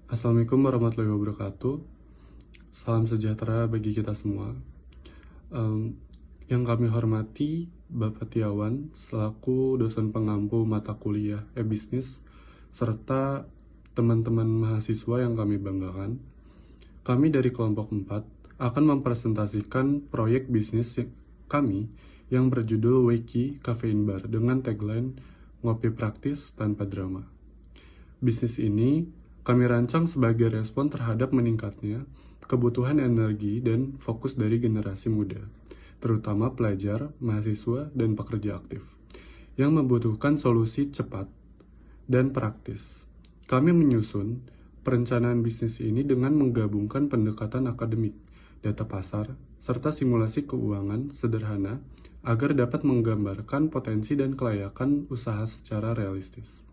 Assalamualaikum warahmatullahi wabarakatuh. Salam sejahtera bagi kita semua. Yang kami hormati Bapak Tiawan selaku dosen pengampu mata kuliah e-bisnis serta teman-teman mahasiswa yang kami banggakan. Kami dari kelompok 4 akan mempresentasikan proyek bisnis kami yang berjudul Weki Caffeine Bar dengan tagline ngopi praktis tanpa drama. Bisnis ini kami rancang sebagai respon terhadap meningkatnya kebutuhan energi dan fokus dari generasi muda, terutama pelajar, mahasiswa, dan pekerja aktif, yang membutuhkan solusi cepat dan praktis. Kami menyusun perencanaan bisnis ini dengan menggabungkan pendekatan akademik, data pasar, serta simulasi keuangan sederhana agar dapat menggambarkan potensi dan kelayakan usaha secara realistis.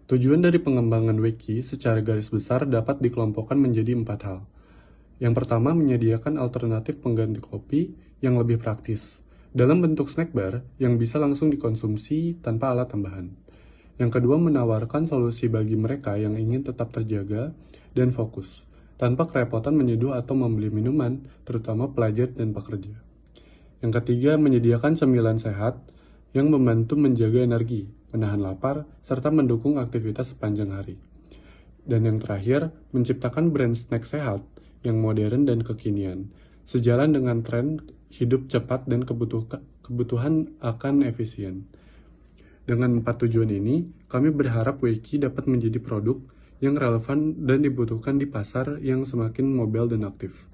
Tujuan dari pengembangan Weki secara garis besar dapat dikelompokkan menjadi 4 hal. Yang pertama, menyediakan alternatif pengganti kopi yang lebih praktis, dalam bentuk snack bar yang bisa langsung dikonsumsi tanpa alat tambahan. Yang kedua, menawarkan solusi bagi mereka yang ingin tetap terjaga dan fokus, tanpa kerepotan menyeduh atau membeli minuman, terutama pelajar dan pekerja. Yang ketiga, menyediakan cemilan sehat yang membantu menjaga energi, menahan lapar, serta mendukung aktivitas sepanjang hari. Dan yang terakhir, menciptakan brand snack sehat yang modern dan kekinian, sejalan dengan tren hidup cepat dan kebutuhan akan efisien. Dengan 4 tujuan ini, kami berharap Weki dapat menjadi produk yang relevan dan dibutuhkan di pasar yang semakin mobile dan aktif.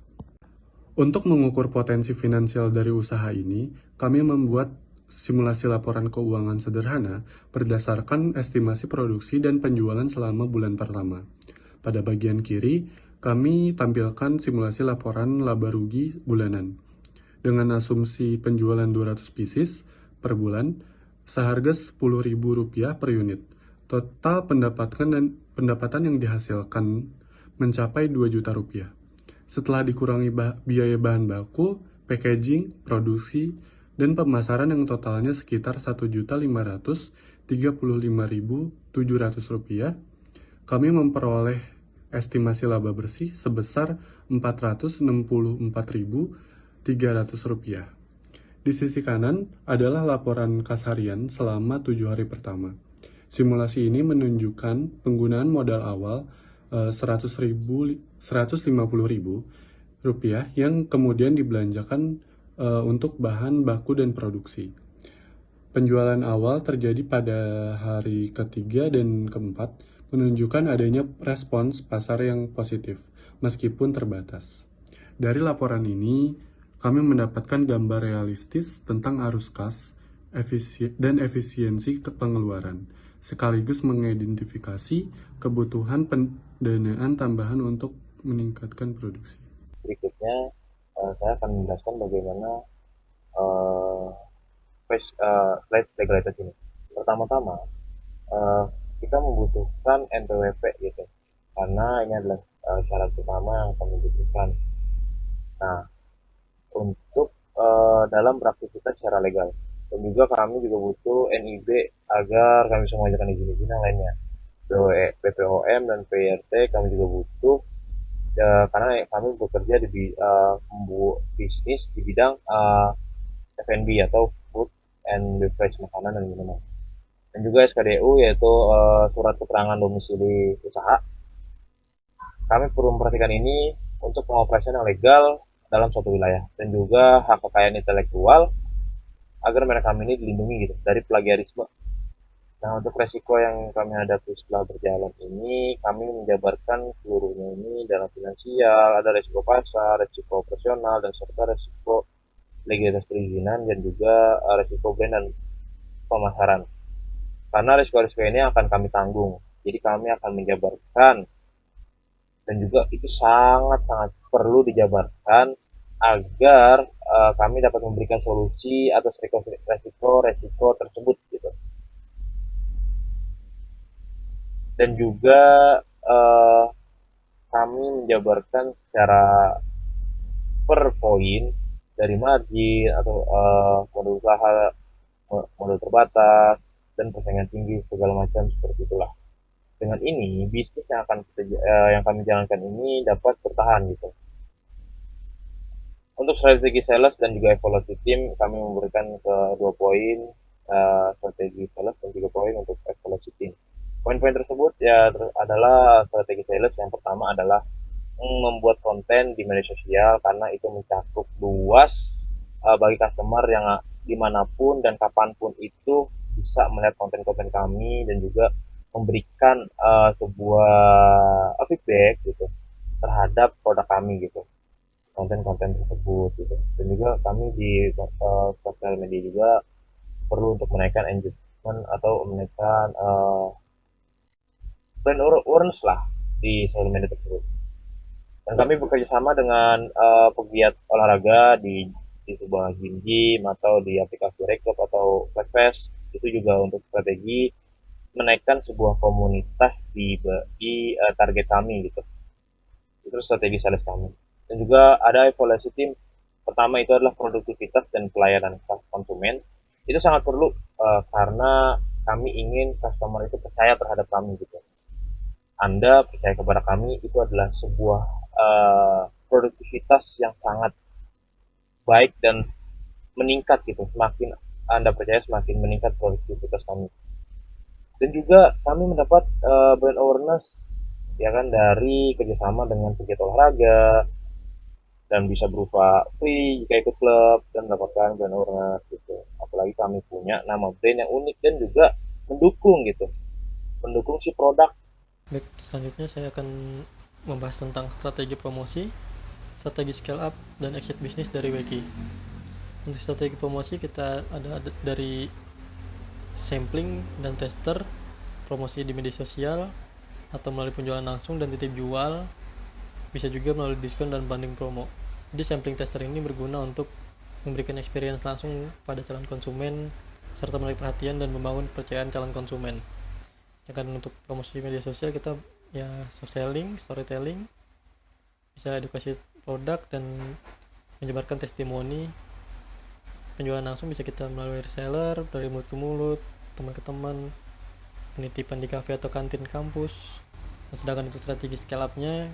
Untuk mengukur potensi finansial dari usaha ini, kami membuat simulasi laporan keuangan sederhana berdasarkan estimasi produksi dan penjualan selama bulan pertama. Pada bagian kiri, kami tampilkan simulasi laporan laba rugi bulanan dengan asumsi penjualan 200 pieces per bulan seharga Rp10.000 per unit. Total pendapatan yang dihasilkan mencapai Rp2 juta. Setelah dikurangi biaya bahan baku, packaging, produksi, dan pemasaran yang totalnya sekitar Rp1.535.700, kami memperoleh estimasi laba bersih sebesar Rp464.300. Di sisi kanan adalah laporan kas harian selama 7 hari pertama. Simulasi ini menunjukkan penggunaan modal awal Rp150.000 yang kemudian dibelanjakan untuk bahan baku dan produksi. Penjualan awal terjadi pada hari ketiga dan keempat, menunjukkan adanya respons pasar yang positif, meskipun terbatas. Dari laporan ini, kami mendapatkan gambar realistis tentang arus kas dan efisiensi pengeluaran, sekaligus mengidentifikasi kebutuhan pendanaan tambahan untuk meningkatkan produksi. Berikutnya, saya akan menjelaskan bagaimana slide legalitas ini. Pertama-tama, uh, kita membutuhkan NPWP gitu, karena ini adalah syarat utama yang kami butuhkan. Nah, untuk dalam beraktivitas secara legal, dan juga kami juga butuh NIB agar kami bisa mengajukan izin-izin yang lainnya. BPOM dan PRT kami juga butuh karena kami bekerja di bisnis di bidang F&B atau food and beverage, makanan dan minuman. Dan juga SKDU yaitu surat keterangan domisili usaha. Kami perlu memperhatikan ini untuk pengoperasian yang legal dalam suatu wilayah, dan juga hak kekayaan intelektual agar merek kami ini dilindungi gitu dari plagiarisme. Nah, untuk resiko yang kami hadapi setelah berjalan ini, kami menjabarkan seluruhnya ini dalam finansial, ada resiko pasar, resiko operasional, dan serta resiko legalitas perizinan, dan juga resiko brand dan pemasaran. Karena resiko-resiko ini akan kami tanggung. Jadi kami akan menjabarkan, dan juga itu sangat-sangat perlu dijabarkan agar kami dapat memberikan solusi atas resiko tersebut gitu. Dan juga kami menjabarkan secara per poin dari margin atau modal usaha, modal terbatas, dan persaingan tinggi segala macam seperti itulah. Dengan ini, bisnis yang kami jalankan ini dapat bertahan gitu. Untuk strategi sales dan juga evaluasi tim, kami memberikan ke 2 poin, strategi sales dan 3 poin untuk evaluasi tim. Poin-poin tersebut ya adalah strategi sales. Yang pertama adalah membuat konten di media sosial, karena itu mencakup luas bagi customer yang dimanapun dan kapanpun itu bisa melihat konten-konten kami dan juga memberikan sebuah feedback gitu terhadap produk kami gitu, konten-konten tersebut gitu. Dan juga kami di sosial media juga perlu untuk menaikkan engagement atau menaikkan brand awareness lah di sosial media tersebut. Dan kami bekerja sama dengan pegiat olahraga di sebuah gym atau di aplikasi Rekop atau Flexfest. Itu juga untuk strategi menaikkan sebuah komunitas di target kami gitu. Itu strategi sales kami. Dan juga ada evaluasi tim. Pertama itu adalah produktivitas dan pelayanan konsumen. Itu sangat perlu karena kami ingin customer itu percaya terhadap kami gitu. Anda percaya kepada kami, itu adalah sebuah produktivitas yang sangat baik dan meningkat gitu. Semakin Anda percaya, semakin meningkat produktivitas kami. Dan juga kami mendapat brand awareness ya kan, dari kerjasama dengan pegiat olahraga, dan bisa berupa free jika ikut klub dan mendapatkan brand awareness gitu. Apalagi kami punya nama brand yang unik dan juga mendukung si produk. Baik, selanjutnya saya akan membahas tentang strategi promosi, strategi scale up, dan exit bisnis dari Weki. Untuk strategi promosi kita ada dari sampling dan tester, promosi di media sosial atau melalui penjualan langsung dan titip jual, bisa juga melalui diskon dan banding promo. Jadi sampling tester ini berguna untuk memberikan experience langsung pada calon konsumen serta menarik perhatian dan membangun kepercayaan calon konsumen. Sedangkan untuk promosi media sosial kita ya soft selling, storytelling, bisa edukasi produk dan menyebarkan testimoni. Penjualan langsung bisa kita melalui reseller, dari mulut ke mulut, teman ke teman, penitipan di kafe atau kantin kampus. Sedangkan untuk strategi scale up-nya,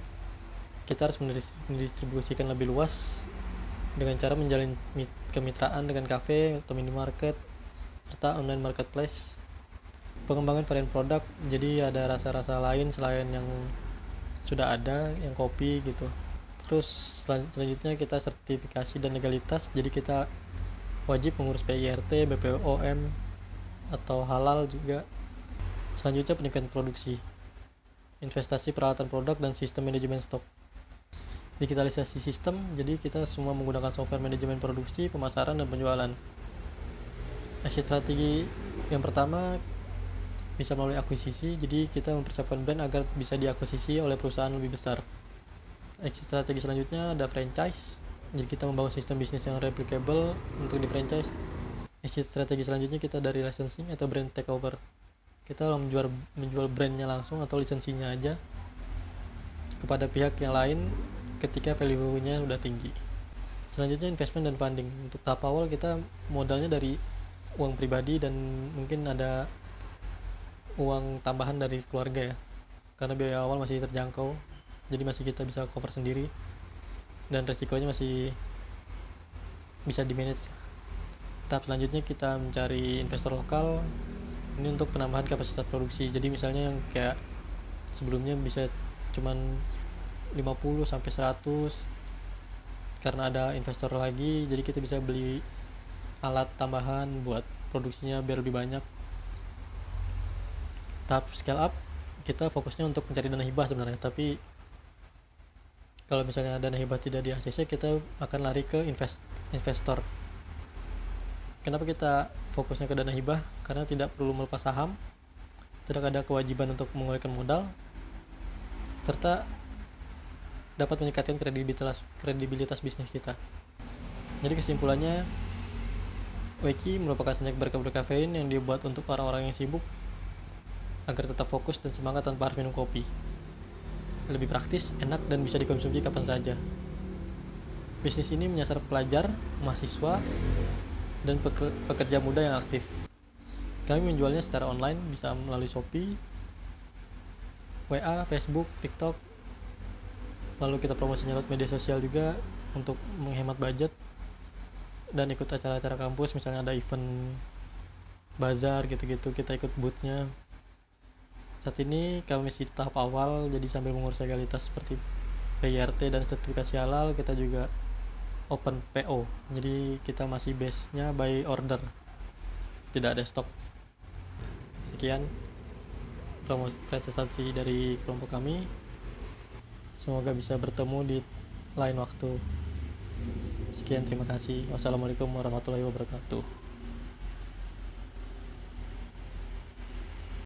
kita harus mendistribusikan lebih luas dengan cara menjalin kemitraan dengan kafe atau minimarket serta online marketplace. Pengembangan varian produk, jadi ada rasa-rasa lain selain yang sudah ada, yang kopi gitu. Terus selanjutnya kita sertifikasi dan legalitas, jadi kita wajib mengurus PIRT, BPOM atau halal juga. Selanjutnya peningkatan produksi, investasi peralatan produk dan sistem manajemen stok. Digitalisasi sistem, jadi kita semua menggunakan software manajemen produksi, pemasaran, dan penjualan. Exit strategi yang pertama bisa melalui akuisisi, jadi kita mempersiapkan brand agar bisa diakuisisi oleh perusahaan lebih besar. Exit strategi selanjutnya ada franchise, jadi kita membangun sistem bisnis yang replicable untuk di franchise. Exit strategi selanjutnya kita dari licensing atau brand takeover, kita menjual brandnya langsung atau lisensinya aja kepada pihak yang lain ketika value-nya udah tinggi. Selanjutnya investment dan funding. Untuk tahap awal kita modalnya dari uang pribadi dan mungkin ada uang tambahan dari keluarga ya, karena biaya awal masih terjangkau, jadi masih kita bisa cover sendiri dan resikonya masih bisa di manage. Tahap selanjutnya kita mencari investor lokal, ini untuk penambahan kapasitas produksi. Jadi misalnya yang kayak sebelumnya bisa cuman 50 sampai 100, karena ada investor lagi jadi kita bisa beli alat tambahan buat produksinya biar lebih banyak. Tahap scale up kita fokusnya untuk mencari dana hibah sebenarnya, tapi kalau misalnya dana hibah tidak di ACC, kita akan lari ke investor. Kenapa kita fokusnya ke dana hibah? Karena tidak perlu melepas saham, tidak ada kewajiban untuk mengeluarkan modal, serta dapat meningkatkan kredibilitas bisnis kita. Jadi kesimpulannya, Weki merupakan snack berkafein yang dibuat untuk orang-orang yang sibuk agar tetap fokus dan semangat tanpa harus minum kopi. Lebih praktis, enak, dan bisa dikonsumsi kapan saja. Bisnis ini menyasar pelajar, mahasiswa, dan pekerja muda yang aktif. Kami menjualnya secara online, bisa melalui Shopee, WA, Facebook, TikTok. Lalu kita promosinya lewat media sosial juga untuk menghemat budget, dan ikut acara-acara kampus, misalnya ada event bazar gitu-gitu, kita ikut boothnya. Saat ini kami masih tahap awal, jadi sambil mengurus legalitas seperti PYRT dan sertifikasi halal, kita juga open PO. Jadi kita masih base-nya by order, tidak ada stok. Sekian presentasi dari kelompok kami. Semoga bisa bertemu di lain waktu. Sekian, terima kasih. Wassalamualaikum warahmatullahi wabarakatuh.